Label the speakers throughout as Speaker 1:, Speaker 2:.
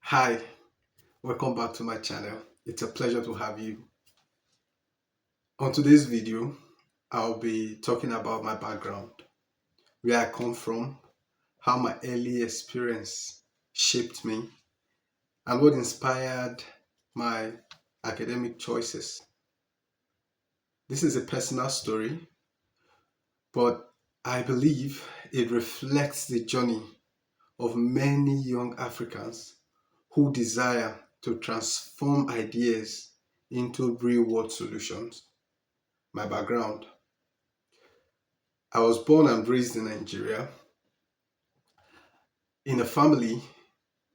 Speaker 1: Hi, welcome back to my channel. It's a pleasure to have you. On today's video, I'll be talking about my background, where I come from, how my early experience shaped me, and what inspired my academic choices. This is a personal story, but I believe it reflects the journey of many young Africans who desire to transform ideas into real-world solutions. My background: I was born and raised in Nigeria in a family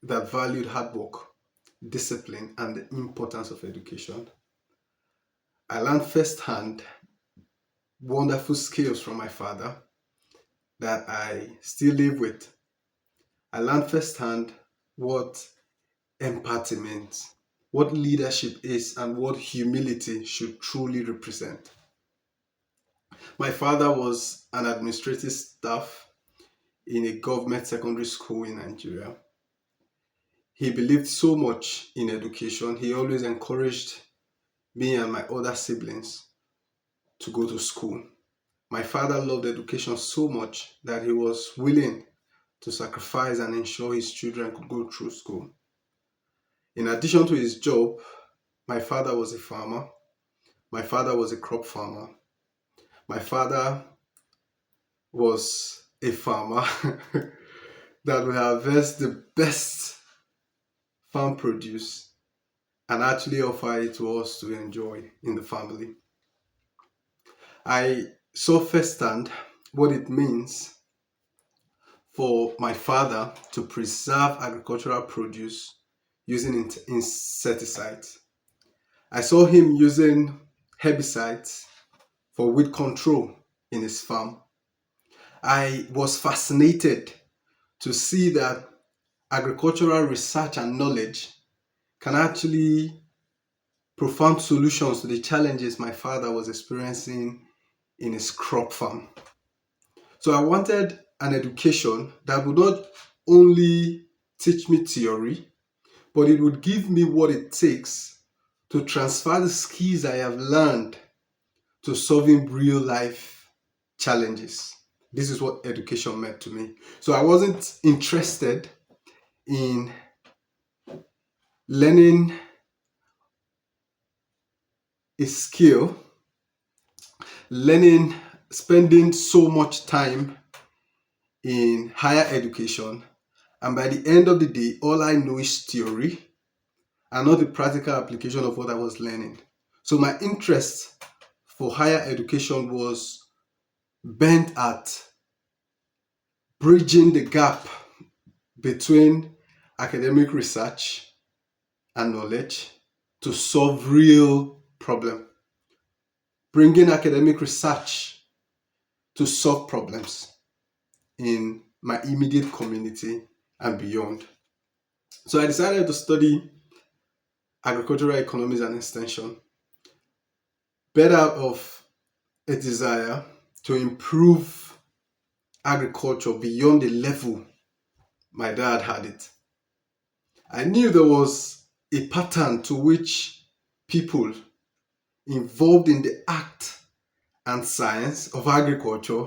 Speaker 1: that valued hard work, discipline, and the importance of education. I learned firsthand wonderful skills from my father that I still live with. I learned firsthand what empathy means, what leadership is, and what humility should truly represent. My father was an administrative staff in a government secondary school in Nigeria. He believed so much in education. He always encouraged me and my other siblings to go to school. My father loved education so much that he was willing to sacrifice and ensure his children could go through school. In addition to his job, my father was a farmer. My father was a crop farmer. My father was a farmer that would harvest the best farm produce and actually offer it to us to enjoy in the family. I saw firsthand what it means for my father to preserve agricultural produce using insecticides. I saw him using herbicides for weed control in his farm. I was fascinated to see that agricultural research and knowledge can actually provide solutions to the challenges my father was experiencing in his crop farm. So I wanted an education that would not only teach me theory, but it would give me what it takes to transfer the skills I have learned to solving real life challenges. This is what education meant to me. So I wasn't interested in learning a skill, learning, spending so much time in higher education, and by the end of the day, all I know is theory and not the practical application of what I was learning. So my interest for higher education was bent at bridging the gap between academic research and knowledge to solve real problems, bringing academic research to solve problems in my immediate community and beyond. So I decided to study agricultural economics and extension, better out of a desire to improve agriculture beyond the level my dad had it. I knew there was a pattern to which people involved in the act and science of agriculture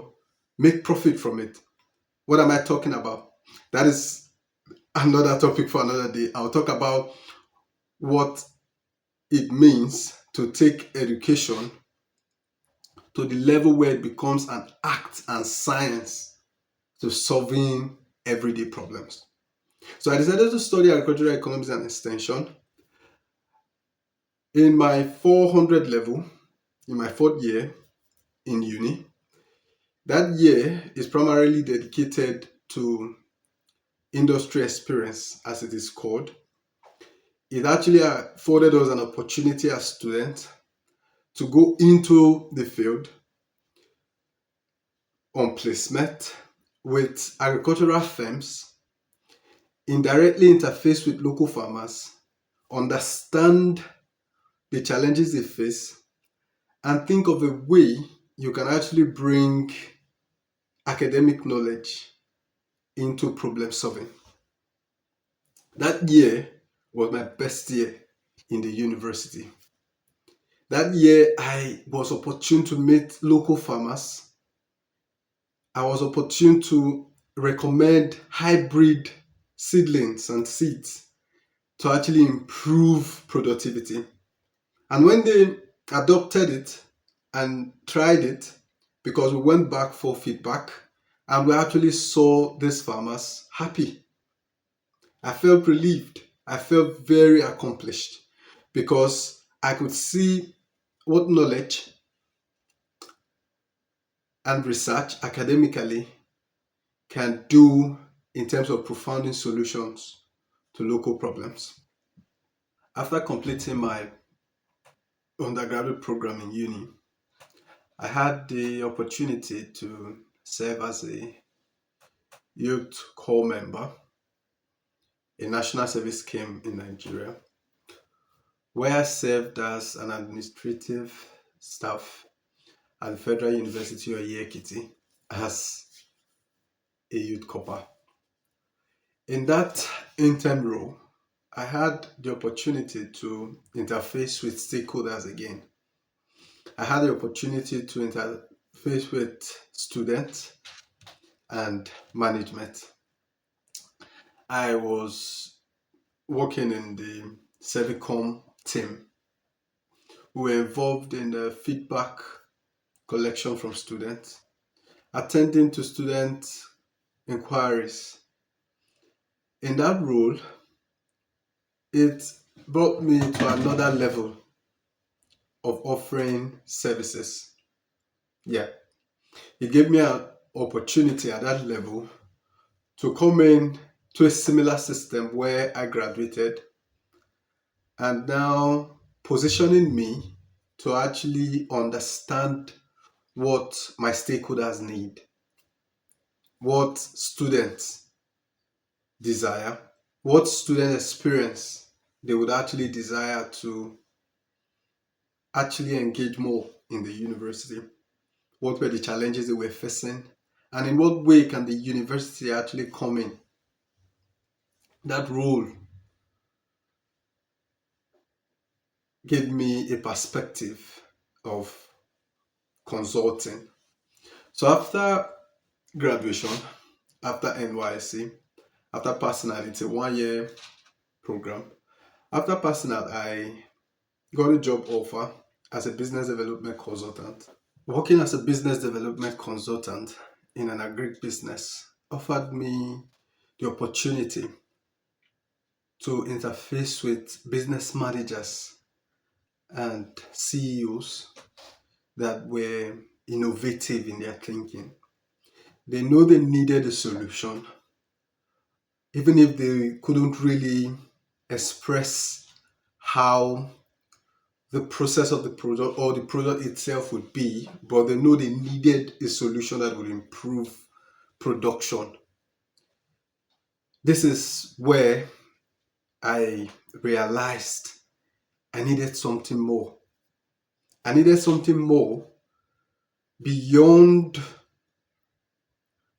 Speaker 1: make profit from it. What am I talking about? That is another topic for another day. I'll talk about what it means to take education to the level where it becomes an act and science to solving everyday problems. So I decided to study agricultural economics and extension. In my 400 level, in my fourth year in uni, that year is primarily dedicated to industry experience, as it is called. It actually afforded us an opportunity as students to go into the field on placement with agricultural firms, indirectly interface with local farmers, understand the challenges they face, and think of a way you can actually bring academic knowledge into problem solving. That year was my best year in the university. That year, I was opportune to meet local farmers. I was opportune to recommend hybrid seedlings and seeds to actually improve productivity. And when they adopted it and tried it, because we went back for feedback and we actually saw these farmers happy, I felt relieved. I felt very accomplished because I could see what knowledge and research academically can do in terms of profounding solutions to local problems. After completing my undergraduate program in uni, I had the opportunity to serve as a youth corps member, a national service scheme in Nigeria, where I served as an administrative staff at the Federal University of Ekiti as a youth corps. In that interim role, I had the opportunity to interface with stakeholders again. I had the opportunity to interface with students and management. I was working in the Servicom team. We were involved in the feedback collection from students, attending to student inquiries. In that role, it brought me to another level of offering services. Yeah, it gave me an opportunity at that level to come in to a similar system where I graduated, and now positioning me to actually understand what my stakeholders need, what students desire, what student experience they would actually desire to actually engage more in the university, what were the challenges they were facing, and in what way can the university actually come in. That role gave me a perspective of consulting. So after graduation, after NYC, after passing out, it's a 1 year program. After passing out, I got a job offer as a business development consultant. Working as a business development consultant in an agri business offered me the opportunity to interface with business managers and CEOs that were innovative in their thinking. They know they needed a solution, even if they couldn't really express how the process of the product or the product itself would be, but they know they needed a solution that would improve production. This is where I realized I needed something more. I needed something more beyond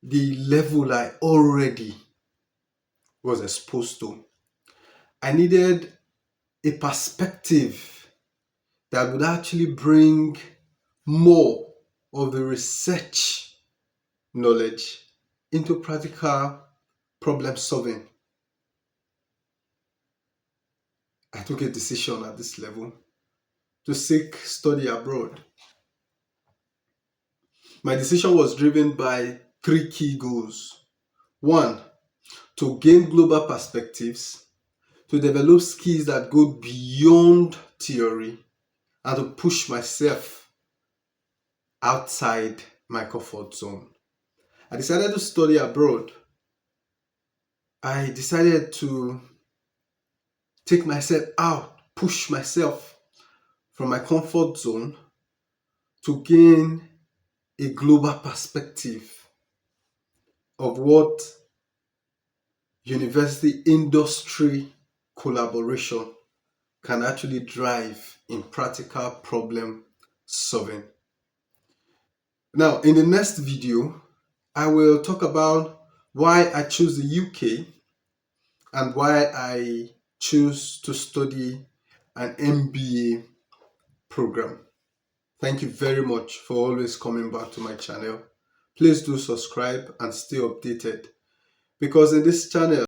Speaker 1: the level I already was exposed to. I needed a perspective that would actually bring more of the research knowledge into practical problem solving. I took a decision at this level to seek study abroad. My decision was driven by three key goals. One, to gain global perspectives, to develop skills that go beyond theory, and to push myself outside my comfort zone. I decided to study abroad. I decided to take myself out, push myself from my comfort zone to gain a global perspective of what university industry collaboration can actually drive in practical problem solving. Now, in the next video, I will talk about why I chose the UK and why I choose to study an MBA program. Thank you very much for always coming back to my channel. Please do subscribe and stay updated, because in this channel